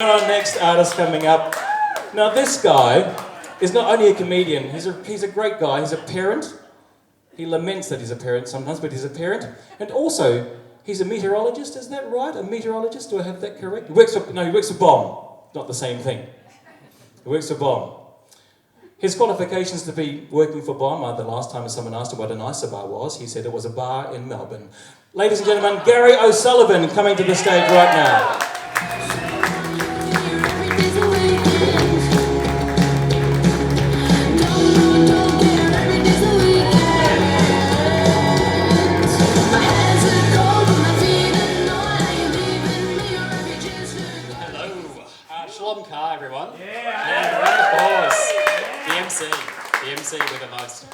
Our next artist coming up. Now this guy is not only a comedian, he's a great guy, he's a parent. He laments that he's a parent sometimes, but he's a parent. And also, he's a meteorologist, is that right? A meteorologist, do I have that correct? He works for BOM, not the same thing. He works for BOM. His qualifications to be working for BOM, the last time someone asked him what an ISA bar was, he said it was a bar in Melbourne. Ladies and gentlemen, Gary O'Sullivan coming to the stage right now. Car, everyone. Yeah. The MC with the most.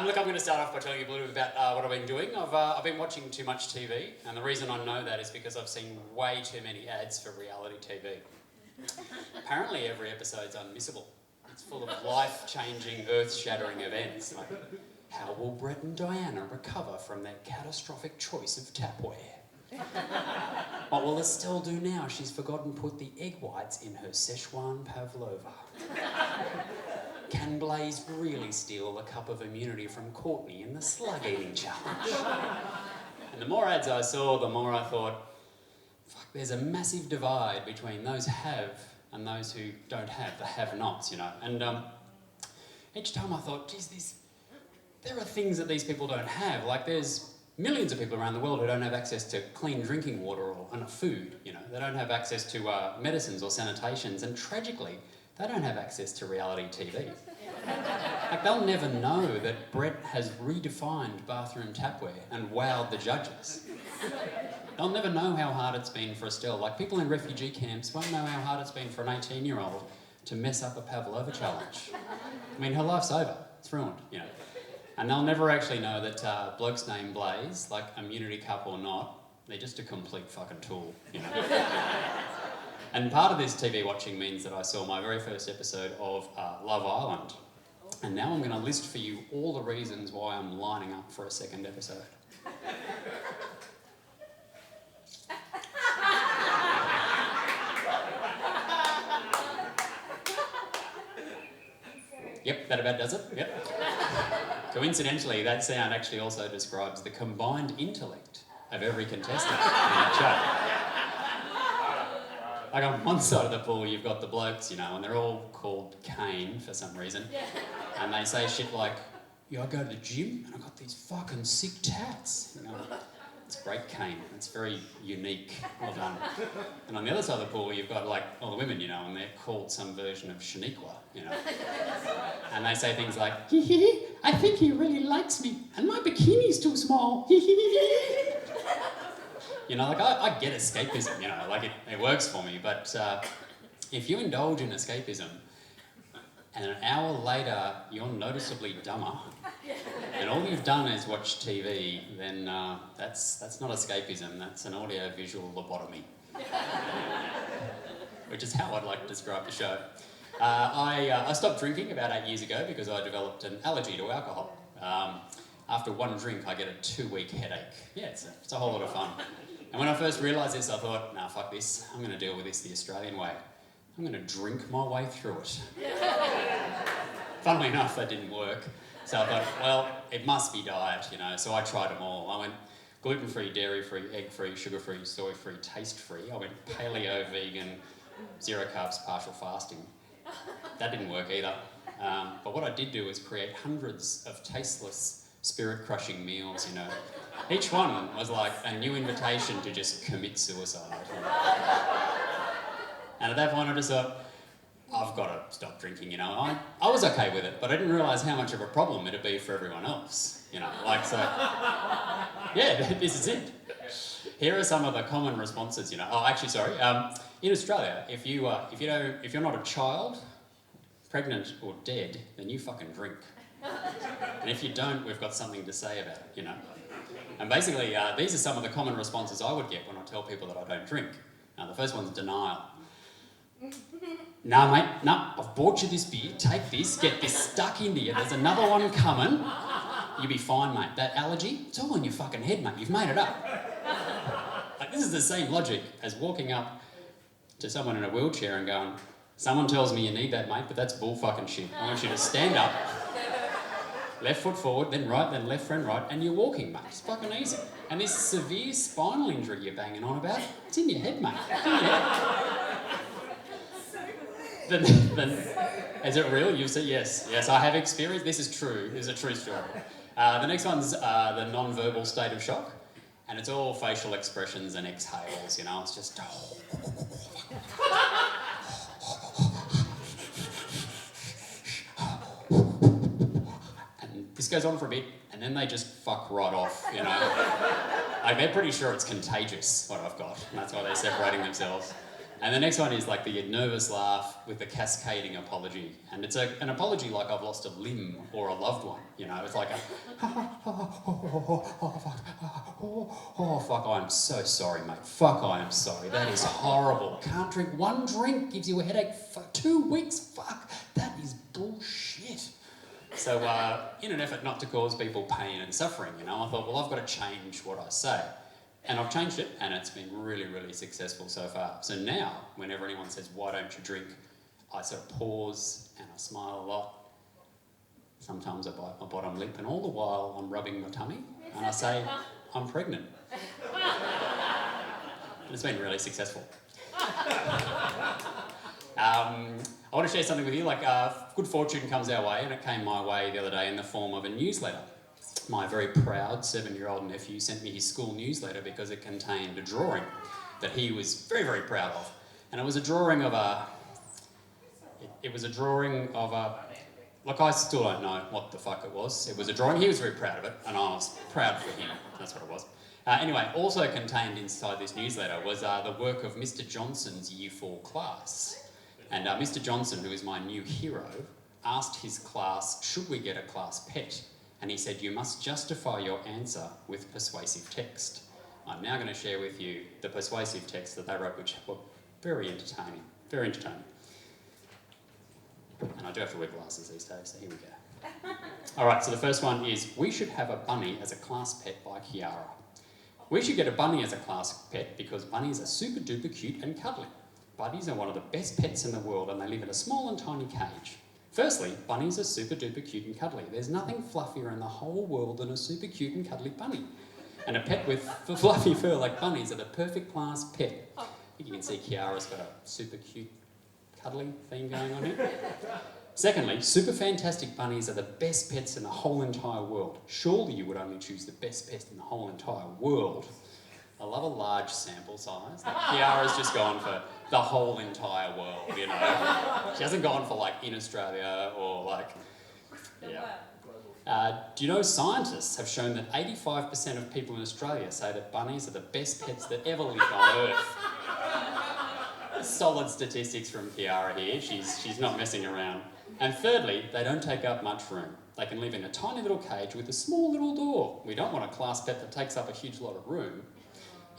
Look, I'm going to start off by telling you a little bit about what I've been doing. I've been watching too much TV, and the reason I know that is because I've seen way too many ads for reality TV. Apparently, every episode's unmissable. It's full of life-changing, earth-shattering events. Like, how will Brett and Diana recover from their catastrophic choice of tapware? What will Estelle do now? She's forgotten to put the egg whites in her Szechuan pavlova. Can Blaze really steal a cup of immunity from Courtney in the slug eating challenge? And the more ads I saw, the more I thought, fuck, there's a massive divide between those have and those who don't have, the have-nots, you know. And each time I thought, geez, there are things that these people don't have. Like there's millions of people around the world who don't have access to clean drinking water or food, you know. They don't have access to medicines or sanitations, and tragically, they don't have access to reality TV. Like, they'll never know that Brett has redefined bathroom tapware and wowed the judges. They'll never know how hard it's been for Estelle. Like, people in refugee camps won't know how hard it's been for an 18-year-old to mess up a pavlova challenge. I mean, her life's over. It's ruined, you know. And they'll never actually know that blokes named Blaze, like immunity cup or not, they're just a complete fucking tool, you know. And part of this TV watching means that I saw my very first episode of Love Island. And now I'm going to list for you all the reasons why I'm lining up for a second episode. Yep, that about does it. Yep. Coincidentally, that sound actually also describes the combined intellect of every contestant in that show. Like on one side of the pool, you've got the blokes, you know, and they're all called Kane for some reason. And they say shit like, yeah, I go to the gym and I got these fucking sick tats. You know, it's great, Kane. It's very unique. Well done. And on the other side of the pool, you've got like all the women, you know, and they're called some version of Shaniqua, you know. And they say things like, hee hee hee, I think he really likes me, and my bikini's too small. Hee hee hee. You know, like I get escapism, you know, like it works for me, but if you indulge in escapism and an hour later you're noticeably dumber, and all you've done is watch TV, then that's not escapism, that's an audio-visual lobotomy. Which is how I'd like to describe the show. I stopped drinking about 8 years ago because I developed an allergy to alcohol. After one drink, I get a 2-week headache. Yeah, it's a whole lot of fun. And when I first realised this, I thought, nah, fuck this. I'm going to deal with this the Australian way. I'm going to drink my way through it. Funnily enough, that didn't work. So I thought, well, it must be diet, you know. So I tried them all. I went gluten-free, dairy-free, egg-free, sugar-free, soy-free, taste-free. I went paleo, vegan, zero carbs, partial fasting. That didn't work either. But what I did do was create hundreds of tasteless, spirit-crushing meals, you know. Each one was like a new invitation to just commit suicide. You know? And at that point I just thought, I've got to stop drinking, you know. I was okay with it, but I didn't realise how much of a problem it'd be for everyone else, you know. Like, so, yeah, this is it. Here are some of the common responses, you know. Oh, actually, sorry. In Australia, if you're not a child, pregnant or dead, then you fucking drink. And if you don't, we've got something to say about it, you know. And basically, these are some of the common responses I would get when I tell people that I don't drink. Now, the first one's denial. Nah, mate, nah, I've bought you this beer, take this, get this stuck into you, there's another one coming, you'll be fine, mate. That allergy, it's all in your fucking head, mate, you've made it up. Like, this is the same logic as walking up to someone in a wheelchair and going, someone tells me you need that, mate, but that's bull fucking shit. I want you to stand up, left foot forward, then right, then left, then right, and you're walking, mate. It's fucking easy. And this severe spinal injury you're banging on about, it's in your head, mate. It's in your head. Then, is it real? You said yes. Yes, I have experienced. This is true. This is a true story. The next one's the non-verbal state of shock. And it's all facial expressions and exhales, you know. It's just... and this goes on for a bit, and then they just fuck right off, you know. Like, they're pretty sure it's contagious, what I've got. And that's why they're separating themselves. And the next one is like the nervous laugh with the cascading apology. And it's an apology like I've lost a limb or a loved one, you know. It's like a, oh, fuck, I'm so sorry, mate. Fuck, I am sorry. That is horrible. Can't drink one drink, gives you a headache for 2 weeks. Fuck, that is bullshit. So in an effort not to cause people pain and suffering, you know, I thought, well, I've got to change what I say. And I've changed it, and it's been really, really successful so far. So now, whenever anyone says, why don't you drink, I sort of pause and I smile a lot. Sometimes I bite my bottom lip, and all the while I'm rubbing my tummy, and I say, I'm pregnant. And it's been really successful. I want to share something with you, like good fortune comes our way, and it came my way the other day in the form of a newsletter. My very proud 7-year-old nephew sent me his school newsletter because it contained a drawing that he was very, very proud of. And it was a drawing of a... Look, I still don't know what the fuck it was. It was a drawing. He was very proud of it, and I was proud for him. That's what it was. Anyway, also contained inside this newsletter was the work of Mr. Johnson's Year 4 class. And Mr. Johnson, who is my new hero, asked his class, should we get a class pet? And he said, you must justify your answer with persuasive text. I'm now going to share with you the persuasive text that they wrote, which were very entertaining. Very entertaining. And I do have to wear glasses these days, so here we go. All right, so the first one is, we should have a bunny as a class pet by Kiara. We should get a bunny as a class pet because bunnies are super duper cute and cuddly. Bunnies are one of the best pets in the world, and they live in a small and tiny cage. Firstly, bunnies are super duper cute and cuddly. There's nothing fluffier in the whole world than a super cute and cuddly bunny. And a pet with fluffy fur like bunnies are the perfect class pet. I think you can see Kiara's got a super cute cuddly theme going on here. Secondly, super fantastic bunnies are the best pets in the whole entire world. Surely you would only choose the best pet in the whole entire world. I love a large sample size. Like Kiara's just gone for the whole entire world, you know. She hasn't gone for like in Australia or like, yeah. Do you know scientists have shown that 85% of people in Australia say that bunnies are the best pets that ever lived on Earth? Solid statistics from Kiara here. She's not messing around. And thirdly, they don't take up much room. They can live in a tiny little cage with a small little door. We don't want a class pet that takes up a huge lot of room.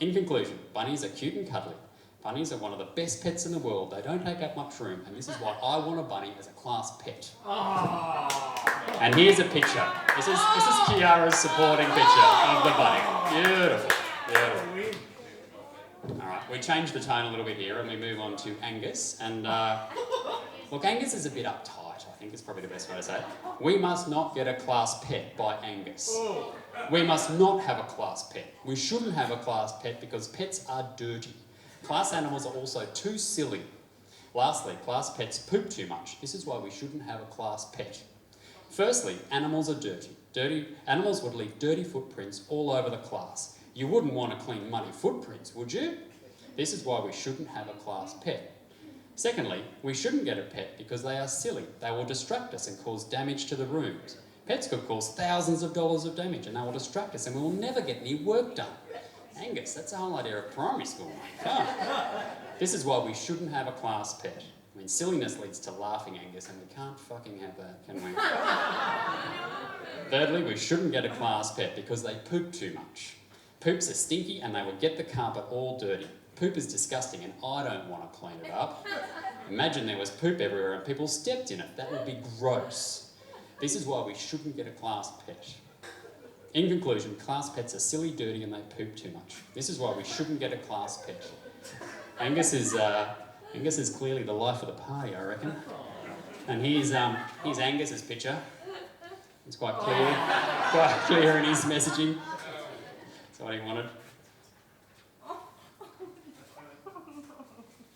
In conclusion, bunnies are cute and cuddly. Bunnies are one of the best pets in the world. They don't take up much room, and this is why I want a bunny as a class pet. Aww. And here's a picture. This is Kiara's supporting picture of the bunny. Beautiful, beautiful. All right, we change the tone a little bit here, and we move on to Angus. And look, Angus is a bit uptight. I think is probably the best way to say it. We must not get a class pet by Angus. We must not have a class pet. We shouldn't have a class pet because pets are dirty. Class animals are also too silly. Lastly, class pets poop too much. This is why we shouldn't have a class pet. Firstly, animals are dirty. Animals would leave dirty footprints all over the class. You wouldn't want to clean muddy footprints, would you? This is why we shouldn't have a class pet. Secondly, we shouldn't get a pet because they are silly. They will distract us and cause damage to the rooms. Pets could cause thousands of dollars of damage and they will distract us and we will never get any work done. Angus, that's the whole idea of primary school, mate. This is why we shouldn't have a class pet. I mean, silliness leads to laughing, Angus, and we can't fucking have that, can we? Thirdly, we shouldn't get a class pet because they poop too much. Poops are stinky and they will get the carpet all dirty. Poop is disgusting and I don't want to clean it up. Imagine there was poop everywhere and people stepped in it. That would be gross. This is why we shouldn't get a class pet. In conclusion, class pets are silly, dirty and they poop too much. This is why we shouldn't get a class pet. Angus is Angus is clearly the life of the party, I reckon. And here's Angus's picture. It's quite clear in his messaging. That's what he wanted.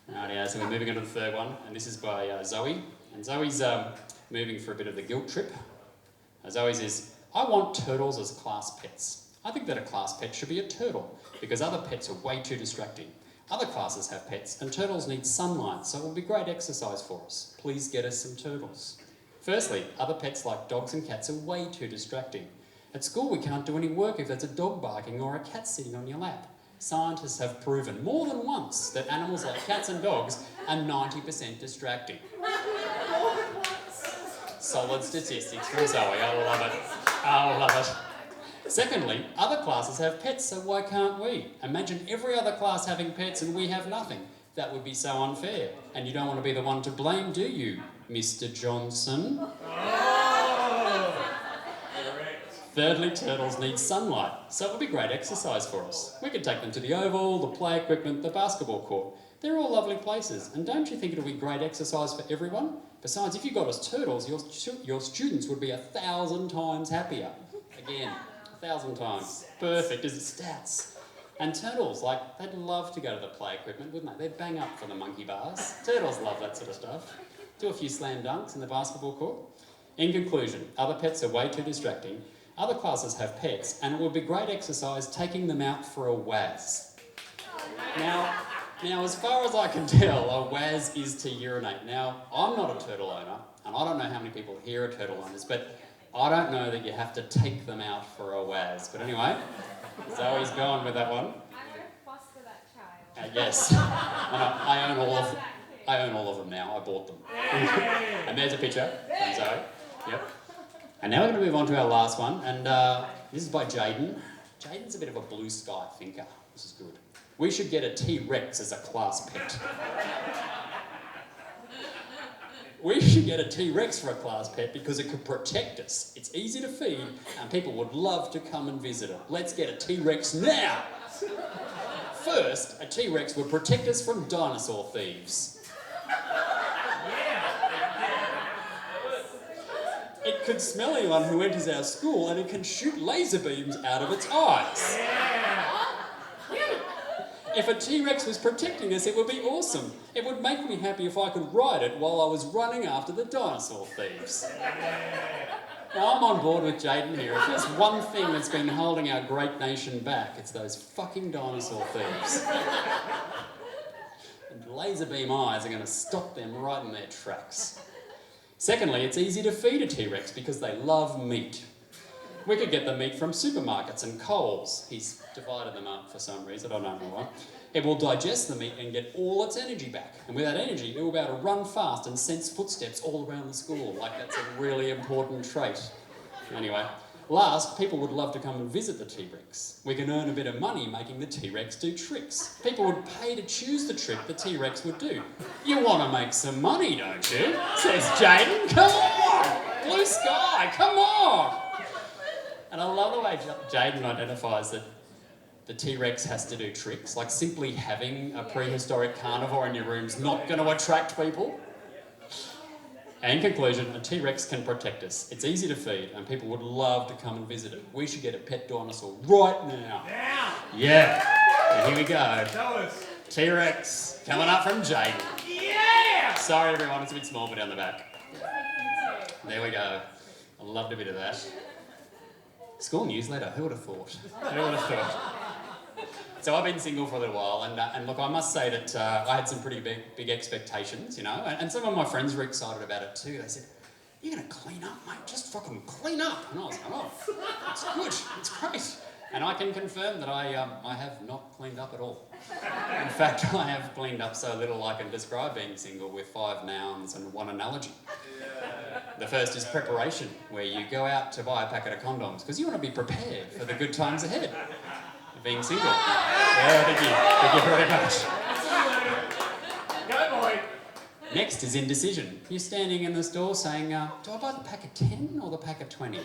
Rightio, so we're moving on to the third one, and this is by Zoe. And Zoe's moving for a bit of the guilt trip. Zoe's is, I want turtles as class pets. I think that a class pet should be a turtle, because other pets are way too distracting. Other classes have pets, and turtles need sunlight, so it will be great exercise for us. Please get us some turtles. Firstly, other pets like dogs and cats are way too distracting. At school, we can't do any work if there's a dog barking or a cat sitting on your lap. Scientists have proven more than once that animals like cats and dogs are 90% distracting. Solid statistics from Zoe, I love it. I love it. Secondly, other classes have pets, so why can't we? Imagine every other class having pets and we have nothing. That would be so unfair. And you don't want to be the one to blame, do you, Mr. Johnson? Thirdly, turtles need sunlight, so it would be great exercise for us. We could take them to the oval, the play equipment, the basketball court. They're all lovely places, and don't you think it'll be great exercise for everyone? Besides, if you got us turtles, your students would be 1,000 times happier. Again, 1,000 times. Perfect as stats. And turtles, they'd love to go to the play equipment, wouldn't they? They'd bang up for the monkey bars. Turtles love that sort of stuff. Do a few slam dunks in the basketball court. In conclusion, other pets are way too distracting. Other classes have pets, and it would be great exercise taking them out for a waz. Now, as far as I can tell, a waz is to urinate. Now, I'm not a turtle owner, and I don't know how many people here are turtle owners, but I don't know that you have to take them out for a waz. But anyway, Zoe's gone with that one. I'm going to foster that child. Yes, and I own all of them now. I bought them. And there's a picture from Zoe. Yep. And now we're going to move on to our last one, and this is by Jaden. Jaden's a bit of a blue sky thinker. This is good. We should get a T-Rex as a class pet. We should get a T-Rex for a class pet because it could protect us. It's easy to feed, and people would love to come and visit it. Let's get a T-Rex now! First, a T-Rex would protect us from dinosaur thieves. It could smell anyone who enters our school, and it can shoot laser beams out of its eyes. If a T-Rex was protecting us, it would be awesome. It would make me happy if I could ride it while I was running after the dinosaur thieves. Now, I'm on board with Jaden here. If there's one thing that's been holding our great nation back, it's those fucking dinosaur thieves. And laser beam eyes are going to stop them right in their tracks. Secondly, it's easy to feed a T-Rex because they love meat. We could get the meat from supermarkets and Coles. He's divided them up for some reason, I don't know why. It will digest the meat and get all its energy back. And with that energy, it will be able to run fast and sense footsteps all around the school. That's a really important trait. Anyway, last, people would love to come and visit the T-Rex. We can earn a bit of money making the T-Rex do tricks. People would pay to choose the trick the T-Rex would do. You want to make some money, don't you? Says Jaden. Come on! Blue sky, come on! And I love the way Jaden identifies that the T-Rex has to do tricks, like simply having a prehistoric carnivore in your room's not going to attract people. And in conclusion, a T-Rex can protect us. It's easy to feed, and people would love to come and visit it. We should get a pet dinosaur right now. Yeah. And here we go. T-Rex coming up from Jaden. Yeah! Sorry everyone, it's a bit small for down the back. There we go. I loved a bit of that. School newsletter, who would have thought? Who would have thought? So I've been single for a little while, and look, I must say that I had some pretty big expectations, you know, and some of my friends were excited about it too. They said, "You're going to clean up, mate, just fucking clean up." And I was like, "Oh, it's good, it's great." And I can confirm that I have not cleaned up at all. In fact, I have cleaned up so little I can describe being single with 5 nouns and 1 analogy. The first is preparation, where you go out to buy a packet of condoms because you want to be prepared for the good times ahead of being single. Yeah, thank you. Thank you very much. Go, boy. Next is indecision. You're standing in the store saying, do I buy the pack of 10 or the pack of 20?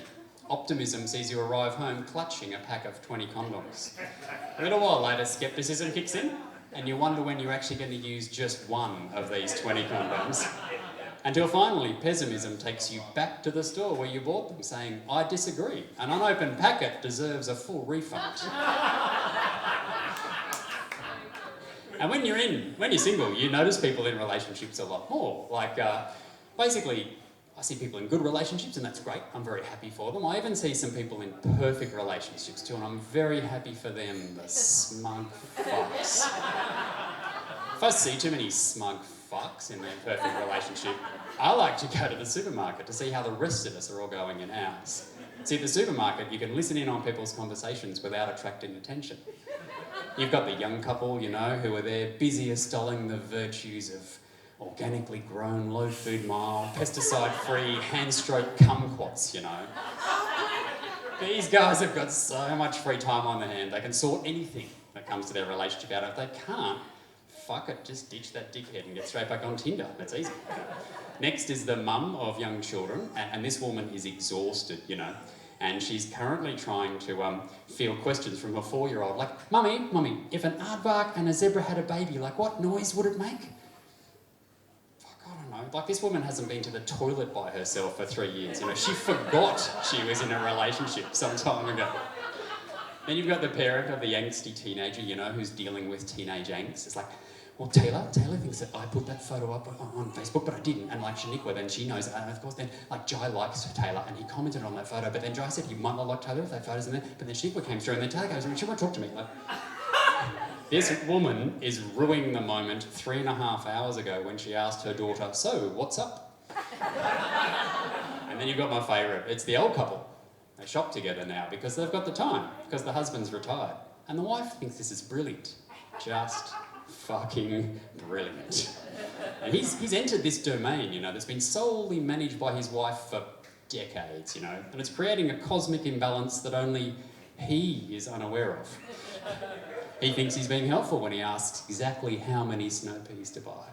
Optimism sees you arrive home clutching a pack of 20 condoms. A little while later, skepticism kicks in. and you wonder when you're actually going to use just one of these 20 condoms. Until finally, pessimism takes you back to the store where you bought them, saying, I disagree. An unopened packet deserves a full refund. And when you're single, you notice people in relationships a lot more. Like, basically, I see people in good relationships, and that's great. I'm very happy for them. I even see some people in perfect relationships too, and I'm very happy for them, the smug fucks. If I see too many smug fucks in their perfect relationship, I like to go to the supermarket to see how the rest of us are all going in ours. See, at the supermarket, you can listen in on people's conversations without attracting attention. You've got the young couple, you know, who are there busy installing the virtues of organically grown, low food mile, pesticide-free, hand-stroke kumquats, you know. These guys have got so much free time on their hand, they can sort anything that comes to their relationship out. If they can't, fuck it, just ditch that dickhead and get straight back on Tinder. That's easy. Next is the mum of young children, and this woman is exhausted, you know, and she's currently trying to field questions from a 4-year-old, like, Mummy, if an aardvark and a zebra had a baby, like, what noise would it make? Fuck, I don't know. Like, this woman hasn't been to the toilet by herself for 3 years, you know. She forgot she was in a relationship some time ago. Then you've got the parent of the angsty teenager, you know, who's dealing with teenage angst. It's like, well, Taylor thinks that I put that photo up on Facebook, but I didn't. And like Shaniqua, then she knows, and of course then, like Jai likes Taylor, and he commented on that photo, but then Jai said he might not like Taylor if that photo's in there, but then Shaniqua came through, and then Taylor goes, she won't talk to me. Like, this woman is ruining the moment 3.5 hours ago when she asked her daughter, so, what's up? And then you've got my favourite, it's the old couple. They shop together now because they've got the time, because the husband's retired. And the wife thinks this is brilliant. Just fucking brilliant. And he's entered this domain, you know, that's been solely managed by his wife for decades, you know, and it's creating a cosmic imbalance that only he is unaware of. He thinks he's being helpful when he asks exactly how many snow peas to buy.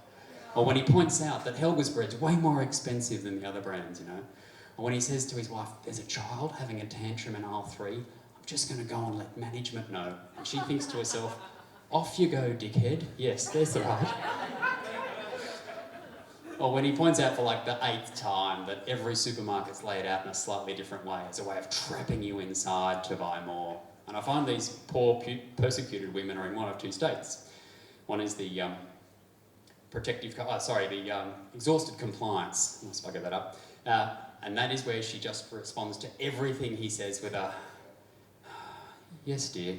Or when he points out that Helga's bread's way more expensive than the other brands, you know. Or when he says to his wife, there's a child having a tantrum in aisle 3, I'm just going to go and let management know. And she thinks to herself, off you go, dickhead. Yes, there's the right. Or when he points out for like the 8th time that every supermarket's laid out in a slightly different way as a way of trapping you inside to buy more. And I find these poor, persecuted women are in one of 2 states. One is the exhausted compliance. I spuggered that up. And that is where she just responds to everything he says with a, yes, dear.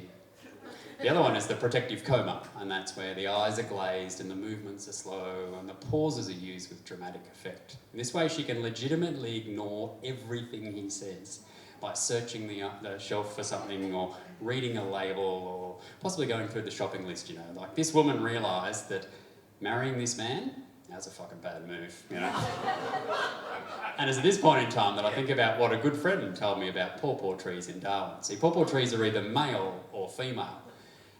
The other one is the protective coma, and that's where the eyes are glazed and the movements are slow and the pauses are used with dramatic effect. In this way, she can legitimately ignore everything he says by searching the shelf for something or reading a label or possibly going through the shopping list, you know. Like, this woman realised that marrying this man, that's a fucking bad move, you know. And it's at this point in time that I think about what a good friend told me about pawpaw trees in Darwin. See, pawpaw trees are either male or female.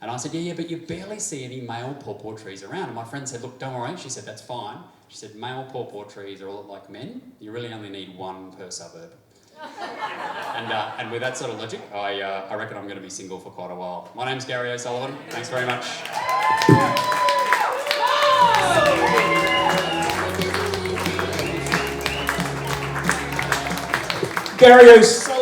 And I said, yeah, but you barely see any male pawpaw trees around. And my friend said, look, don't worry. She said, that's fine. She said, male pawpaw trees are all like men. You really only need 1 per suburb. And with that sort of logic, I reckon I'm going to be single for quite a while. My name's Gary O'Sullivan. Thanks very much. Gary O'Sullivan.